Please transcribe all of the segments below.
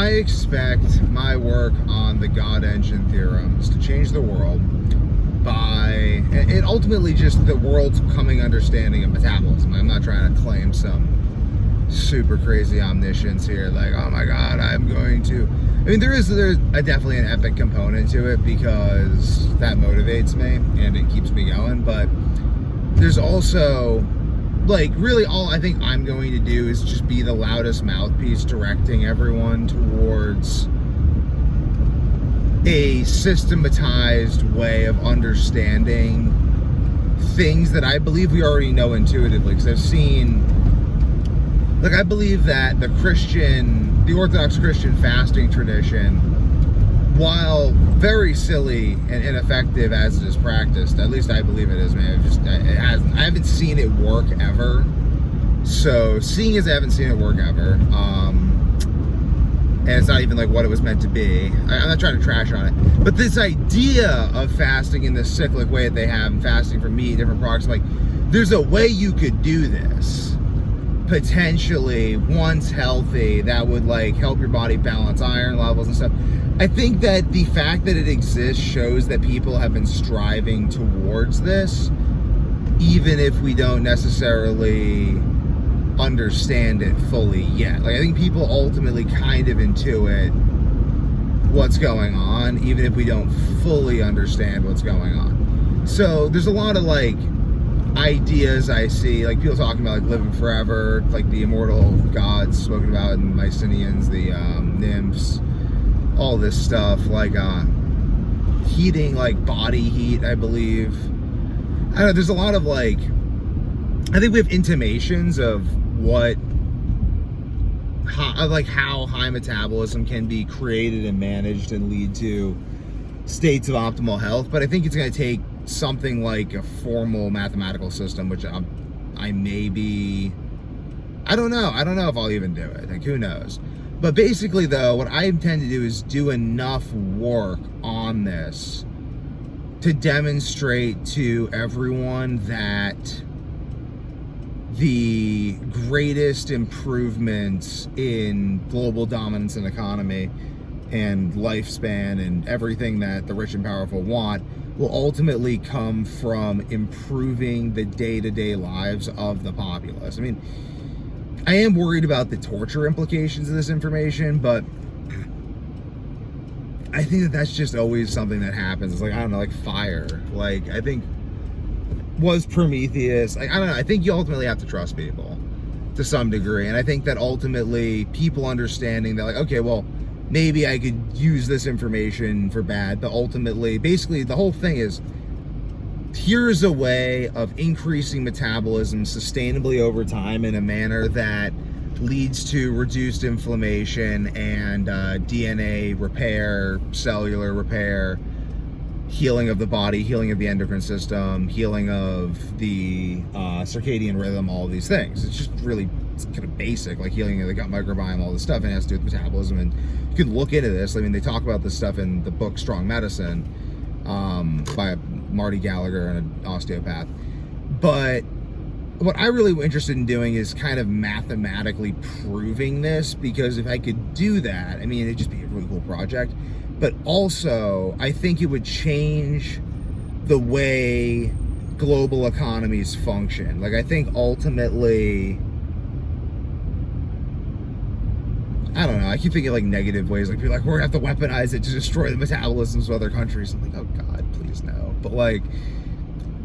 I expect my work on the God engine theorems to change the world by, and ultimately just the world's coming understanding of metabolism. I'm not trying to claim some super crazy omniscience here, like, oh my God, I'm going to. I mean, there's definitely an epic component to it because that motivates me and it keeps me going. But there's also, like, really all I think I'm going to do is just be the loudest mouthpiece directing everyone towards a systematized way of understanding things that I believe we already know intuitively. Because I've seen, like, I believe that the Orthodox Christian fasting tradition, while very silly and ineffective as it is practiced, at least I believe it is, man. I haven't seen it work ever. So seeing as I haven't seen it work ever, and it's not even like what it was meant to be. I'm not trying to trash on it, but this idea of fasting in this cyclic way that they have, and fasting for meat, different products, like, there's a way you could do this potentially once healthy that would like help your body balance iron levels and stuff. I think that the fact that it exists shows that people have been striving towards this, even if we don't necessarily understand it fully yet. Like, I think people ultimately kind of intuit what's going on, even if we don't fully understand what's going on. So there's a lot of like ideas I see, like people talking about like living forever, like the immortal gods spoken about in Mycenaeans, the nymphs, all this stuff, like heating, like body heat, I believe. I don't know, there's a lot of like, I think we have intimations of how high metabolism can be created and managed and lead to states of optimal health, but I think it's going to take something like a formal mathematical system, which I may be, I don't know if I'll even do it, like, who knows. But basically though, what I intend to do is do enough work on this to demonstrate to everyone that the greatest improvements in global dominance and economy and lifespan and everything that the rich and powerful want will ultimately come from improving the day-to-day lives of the populace. I mean, I am worried about the torture implications of this information, but I think that that's just always something that happens. It's like, I don't know, like fire. Like, I think, was Prometheus, like, I don't know, I think you ultimately have to trust people to some degree. And I think that ultimately people understanding that, like, okay, well, maybe I could use this information for bad, but ultimately, basically, the whole thing is, here's a way of increasing metabolism sustainably over time in a manner that leads to reduced inflammation and DNA repair, cellular repair, healing of the body, healing of the endocrine system, healing of the circadian rhythm, all of these things. It's just really, it's kind of basic, like healing of the gut microbiome, all this stuff, and it has to do with metabolism. And you can look into this. I mean, they talk about this stuff in the book Strong Medicine by Marty Gallagher, an osteopath. But what I really was interested in doing is kind of mathematically proving this, because if I could do that, I mean, it'd just be a really cool project. But also, I think it would change the way global economies function. Like, I think ultimately, I don't know, I keep thinking like negative ways, like people are like, we're gonna have to weaponize it to destroy the metabolisms of other countries. I'm like, oh God, please no. But like,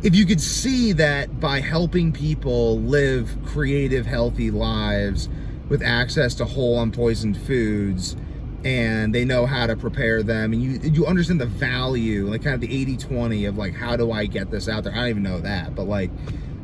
if you could see that by helping people live creative, healthy lives with access to whole, unpoisoned foods, and they know how to prepare them, and you understand the value, like kind of the 80-20 of like, how do I get this out there? I don't even know that, but like,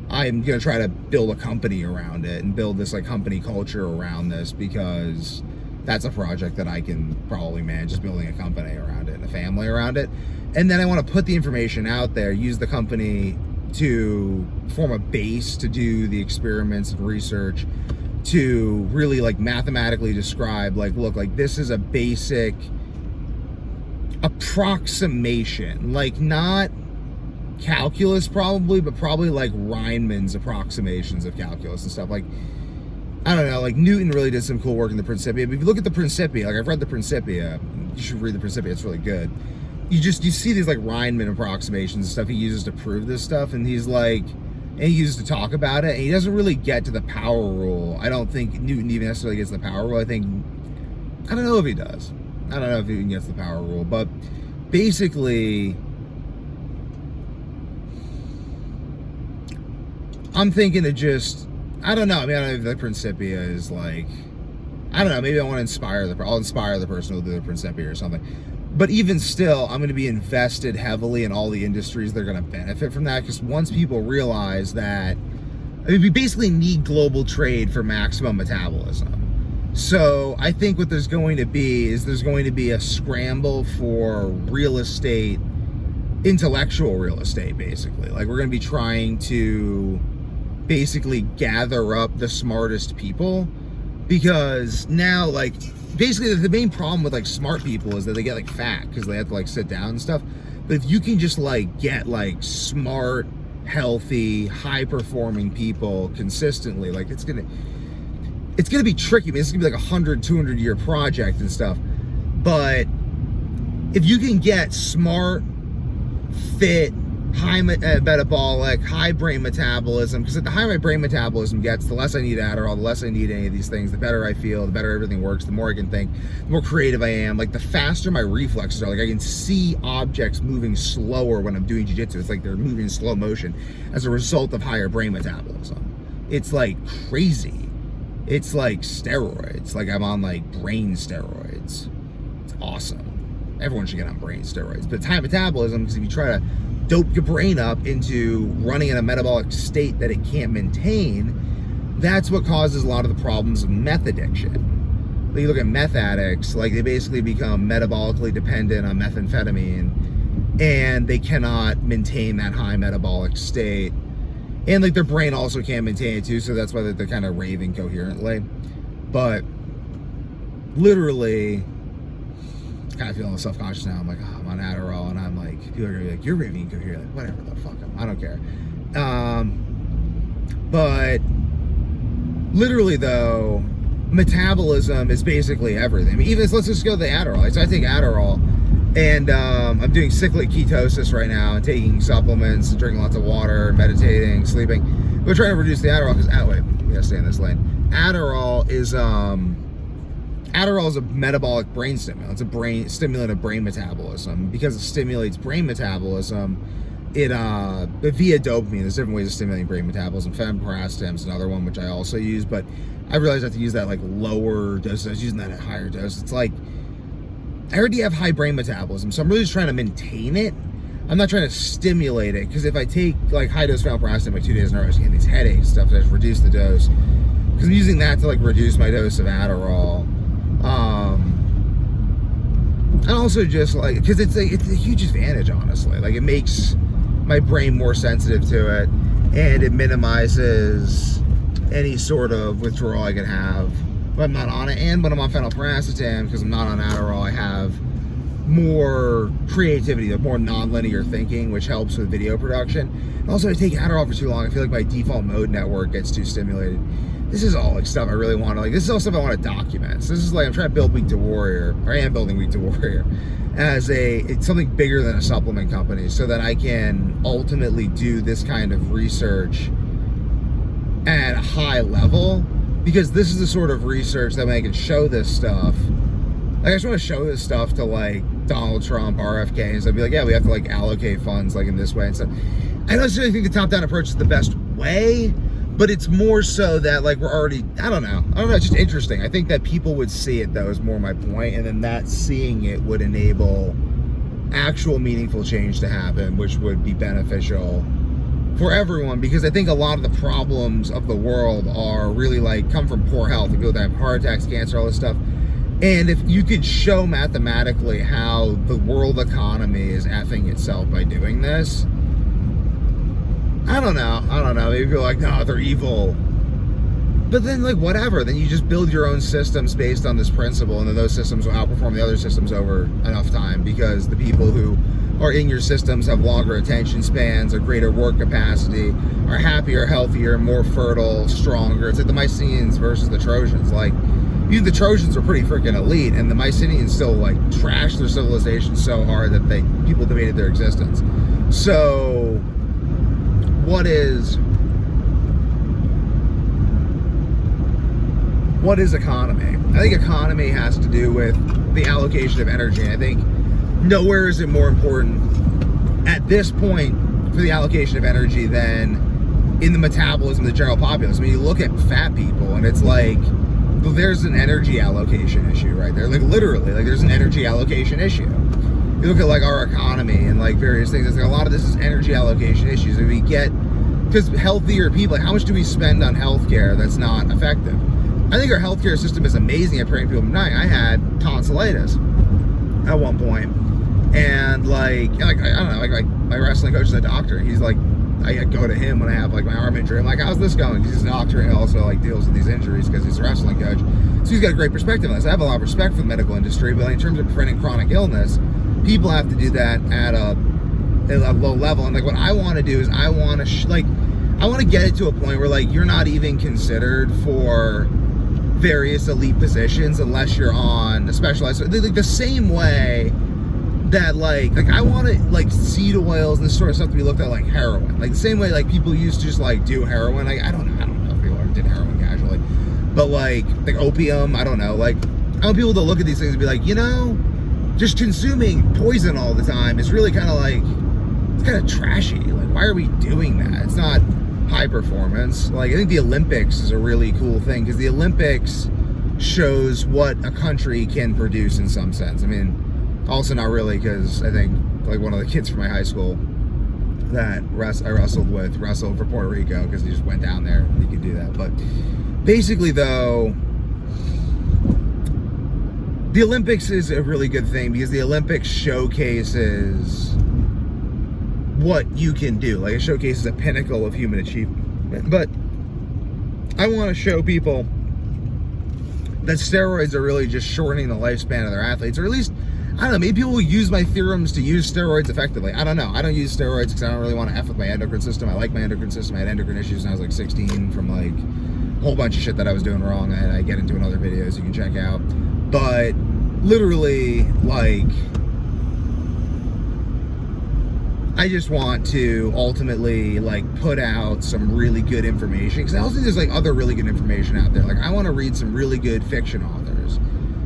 I'm gonna try to build a company around it and build this like company culture around this, because that's a project that I can probably manage, just building a company around it and a family around it. And then I want to put the information out there, use the company to form a base to do the experiments and research, to really like mathematically describe, like, look, like this is a basic approximation, like not calculus probably, but probably like Rieman's approximations of calculus and stuff. Like, I don't know, like Newton really did some cool work in the Principia. But if you look at the Principia, like I've read the Principia, you should read the Principia, it's really good. You see these like Riemann approximations and stuff he uses to prove this stuff, and he's like, and he uses to talk about it, and he doesn't really get to the power rule. I don't think Newton even necessarily gets the power rule. I don't know if he does. I don't know if he even gets the power rule, but basically, I'm thinking to just, I don't know. I mean, I don't know if the Principia is like, I don't know. Maybe I want to I'll inspire the person who'll do the Principia or something. But even still, I'm going to be invested heavily in all the industries that are going to benefit from that. Because once people realize that, I mean, we basically need global trade for maximum metabolism. So I think what there's going to be is there's going to be a scramble for real estate, intellectual real estate, basically. Like we're going to be trying to basically gather up the smartest people, because now, like, basically the main problem with like smart people is that they get like fat because they have to like sit down and stuff. But if you can just like get like smart, healthy, high performing people consistently, like it's gonna be tricky. I mean, it's gonna be like 100-200 year project and stuff, but if you can get smart, fit, high metabolic, high brain metabolism, because the higher my brain metabolism gets, the less I need Adderall, the less I need any of these things, the better I feel, the better everything works, the more I can think, the more creative I am, like the faster my reflexes are. Like I can see objects moving slower when I'm doing jiu-jitsu. It's like they're moving in slow motion as a result of higher brain metabolism. It's like crazy. It's like steroids. Like I'm on like brain steroids. It's awesome. Everyone should get on brain steroids. But it's high metabolism, because if you try to dope your brain up into running in a metabolic state that it can't maintain, that's what causes a lot of the problems of meth addiction. Like you look at meth addicts, like they basically become metabolically dependent on methamphetamine, and they cannot maintain that high metabolic state. And like their brain also can't maintain it too, so that's why they're kind of raving coherently. But literally, kind of feeling self-conscious now. I'm like, oh, I'm on Adderall, and I'm like, people are gonna be like, you're raving coherently. Whatever the fuck, I don't care. But literally though, metabolism is basically everything. I mean, even let's just go to the Adderall. Like, so I take Adderall, and I'm doing cyclic ketosis right now, and taking supplements, and drinking lots of water, meditating, sleeping. We're trying to reduce the Adderall because, wait, we gotta stay in this lane. Adderall is a metabolic brain stimulant. It's a stimulant of brain metabolism. Because it stimulates brain metabolism, it via dopamine. There's different ways of stimulating brain metabolism. Phenparacetam is another one which I also use, but I realized I have to use that like lower dose. I was using that at higher dose. It's like I already have high brain metabolism, so I'm really just trying to maintain it. I'm not trying to stimulate it, because if I take like high dose phenparacetam like 2 days in a row, I was getting these headaches and stuff. So I just reduce the dose, because I'm using that to like reduce my dose of Adderall. And also just like, because it's a huge advantage, honestly. Like it makes my brain more sensitive to it, and it minimizes any sort of withdrawal I could have when I'm not on it. And when I'm on phenylparacetam, because I'm not on Adderall, I have more creativity, more non-linear thinking, which helps with video production. And also, I take Adderall for too long, I feel like my default mode network gets too stimulated. This is all like stuff I really want to, like, this is all stuff I want to document. So this is like, I'm trying to build Week to Warrior, or I am building Week to Warrior as it's something bigger than a supplement company, so that I can ultimately do this kind of research at a high level, because this is the sort of research that when I can show this stuff, like I just want to show this stuff to like Donald Trump, RFK, and so I'd be like, yeah, we have to like allocate funds like in this way and stuff. I don't necessarily think the top-down approach is the best way, but it's more so that like we're already, I don't know, it's just interesting. I think that people would see it, though, is more my point, and then that seeing it would enable actual meaningful change to happen, which would be beneficial for everyone, because I think a lot of the problems of the world are really like come from poor health. People that have heart attacks, cancer, all this stuff. And if you could show mathematically how the world economy is effing itself by doing this, I don't know. Maybe people are like, no, they're evil. But then, like, whatever. Then you just build your own systems based on this principle, and then those systems will outperform the other systems over enough time, because the people who are in your systems have longer attention spans, a greater work capacity, are happier, healthier, more fertile, stronger. It's like the Mycenaeans versus the Trojans. Like, the Trojans were pretty freaking elite, and the Mycenaeans still like trashed their civilization so hard that people debated their existence. So, what is economy? I think economy has to do with the allocation of energy. I think nowhere is it more important at this point for the allocation of energy than in the metabolism of the general populace. I mean, you look at fat people and it's like, well, there's an energy allocation issue right there. Like, literally, like, there's an energy allocation issue. You look at like our economy and like various things, it's like a lot of this is energy allocation issues. If we get, because healthier people, like, how much do we spend on healthcare that's not effective? I think our healthcare system is amazing at preventing people from dying. I had tonsillitis at one point, and like I don't know, like my wrestling coach is a doctor. He's like, I go to him when I have like my arm injury. I'm like, how's this going? He's a doctor and he also like deals with these injuries because he's a wrestling coach. So he's got a great perspective on this. I have a lot of respect for the medical industry, but in terms of preventing chronic illness, people have to do that at a low level. And like, what I want to do is I want to get it to a point where like you're not even considered for various elite positions unless you're on a specialized, like the same way that like I want to like seed oils and this sort of stuff to be looked at like heroin, like the same way like people used to just like do heroin. Like I don't know if people ever did heroin casually, but like opium, I don't know, like I want people to look at these things and be like, just consuming poison all the time is really kind of like, it's kind of trashy. Like, why are we doing that? It's not high performance. Like, I think the Olympics is a really cool thing because the Olympics shows what a country can produce in some sense. I mean, also not really, because I think like one of the kids from my high school that I wrestled for Puerto Rico because he just went down there and he could do that. But basically though, the Olympics is a really good thing because the Olympics showcases what you can do. Like, it showcases a pinnacle of human achievement. But I want to show people that steroids are really just shortening the lifespan of their athletes, or at least, I don't know, maybe people will use my theorems to use steroids effectively. I don't know. I don't use steroids because I don't really want to F with my endocrine system. I like my endocrine system. I had endocrine issues when I was like 16 from like a whole bunch of shit that I was doing wrong. And I get into in other videos you can check out. But literally, like, I just want to ultimately like put out some really good information, because I also think there's like other really good information out there. Like, I want to read some really good fiction authors.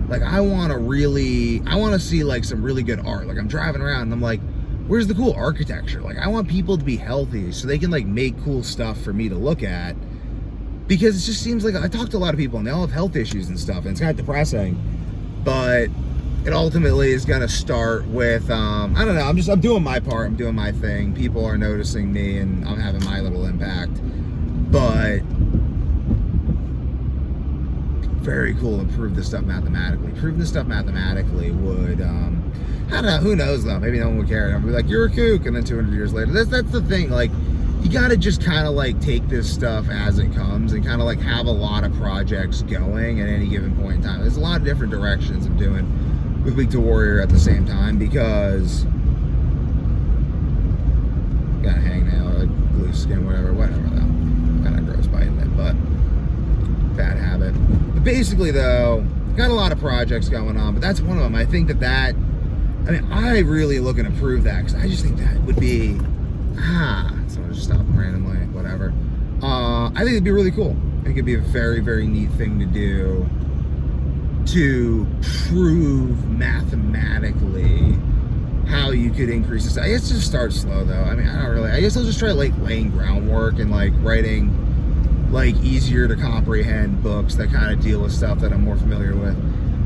Like, I want to see like some really good art. Like, I'm driving around and I'm like, where's the cool architecture? Like, I want people to be healthy so they can like make cool stuff for me to look at, because it just seems like, I talk to a lot of people and they all have health issues and stuff, and it's kind of depressing. But it ultimately is going to start with, I don't know, I'm doing my part, I'm doing my thing. People are noticing me and I'm having my little impact. But very cool to prove this stuff mathematically. Proving this stuff mathematically would, I don't know, who knows though, maybe no one would care. I'll be like, you're a kook, and then 200 years later. That's the thing, like, you gotta just kind of like take this stuff as it comes and kind of like have a lot of projects going at any given point in time. There's a lot of different directions I'm doing with Week to Warrior at the same time, because got a hangnail or like blue skin, whatever though. Kind of gross biting it, but bad habit. But basically though, got a lot of projects going on, but that's one of them. I think that I really looking to prove that, because I just think that would be, someone just stopped randomly, whatever. I think it'd be really cool. I think it'd be a very, very neat thing to do, to prove mathematically how you could increase this. I guess just start slow though. I guess I'll just try like laying groundwork and like writing like easier to comprehend books that kind of deal with stuff that I'm more familiar with,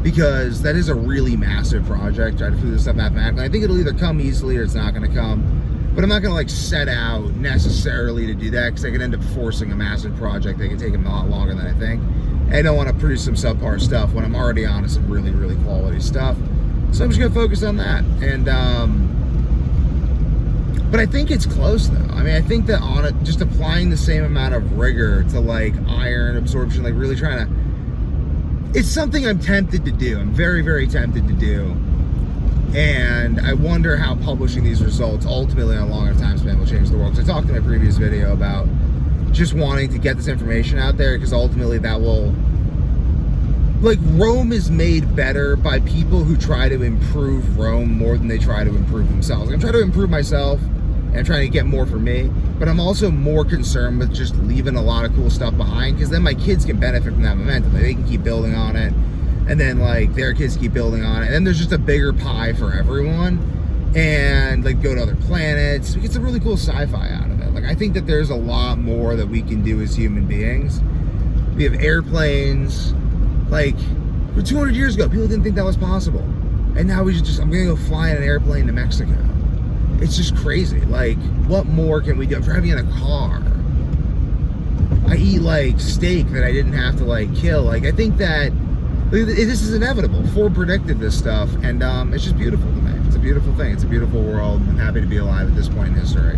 because that is a really massive project. Try to prove this stuff mathematically. I think it'll either come easily or it's not going to come. But I'm not going to like set out necessarily to do that, because I could end up forcing a massive project that could take a lot longer than I think. And I don't want to produce some subpar stuff when I'm already on to some really, really quality stuff. So I'm just going to focus on that. And, but I think it's close though. I think that on it, just applying the same amount of rigor to like iron absorption, like really trying to, it's something I'm tempted to do. I'm very, very tempted to do. And I wonder how publishing these results ultimately on a longer time span will change the world. Because I talked in my previous video about just wanting to get this information out there, because ultimately that will, like, Rome is made better by people who try to improve Rome more than they try to improve themselves. Like, I'm trying to improve myself and I'm trying to get more for me, but I'm also more concerned with just leaving a lot of cool stuff behind, because then my kids can benefit from that momentum. Like, they can keep building on it, and then like their kids keep building on it, and then there's just a bigger pie for everyone, and like go to other planets. We get some really cool sci-fi out of it. Like, I think that there's a lot more that we can do as human beings. We have airplanes. Like, for 200 years ago, people didn't think that was possible, and now we just I'm gonna go fly in an airplane to Mexico. It's just crazy. Like, what more can we do? I'm driving in a car. I eat like steak that I didn't have to like kill. Like, I think that this is inevitable. Ford predicted this stuff, and it's just beautiful to me. It's a beautiful thing. It's a beautiful world. I'm happy to be alive at this point in history.